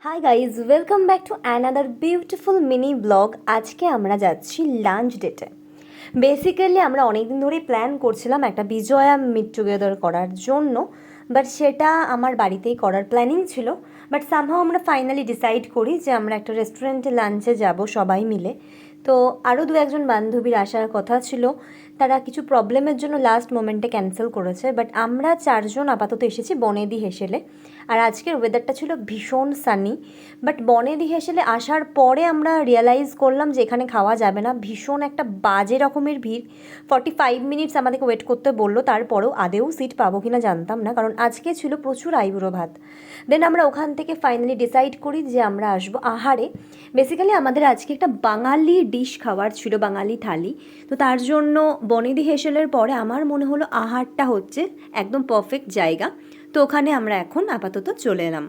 Hi guys, welcome back to another beautiful mini blog. আজকে আমরা যাচ্ছি লাঞ্চ ডেটে। বেসিক্যালি আমরা অনেকদিন ধরেই প্ল্যান করছিলাম একটা বিজয়া মিট টুগেদার করার জন্য, বাট সেটা আমার বাড়িতেই করার প্ল্যানিং ছিল। বাট সামহাও আমরা ফাইনালি ডিসাইড করি যে আমরা একটা রেস্টুরেন্টে লাঞ্চে যাব সবাই মিলে। তো আরও দু একজন বান্ধবীর আসার কথা ছিল, তারা কিছু প্রবলেমের জন্য লাস্ট মোমেন্টে ক্যান্সেল করেছে। বাট আমরা চারজন আপাতত এসেছি বনেদি হেসেলে। আর আজকের ওয়েদারটা ছিল ভীষণ সানি। বাট বনেদি হেসেলে আসার পরে আমরা রিয়েলাইজ করলাম যে এখানে খাওয়া যাবে না, ভীষণ একটা বাজে রকমের ভিড়। 45 মিনিটস আমাদেরকে ওয়েট করতে বললো, তারপরেও আদেও সিট পাবো কি না জানতাম না, কারণ আজকে ছিল প্রচুর আইবুড়ো ভাত। দেন আমরা ওখান থেকে ফাইনালি ডিসাইড করি যে আমরা আসবো আহারে। বেসিক্যালি আমাদের আজকে একটা বাঙালি ডিশ খাওয়ার ছিল, বাঙালি থালি। তো তার জন্য বনেদি হেসেলের পরে আমার মনে হলো আহারটা হচ্ছে একদম পারফেক্ট জায়গা। তো ওখানে আমরা এখন আপাতত চলে এলাম।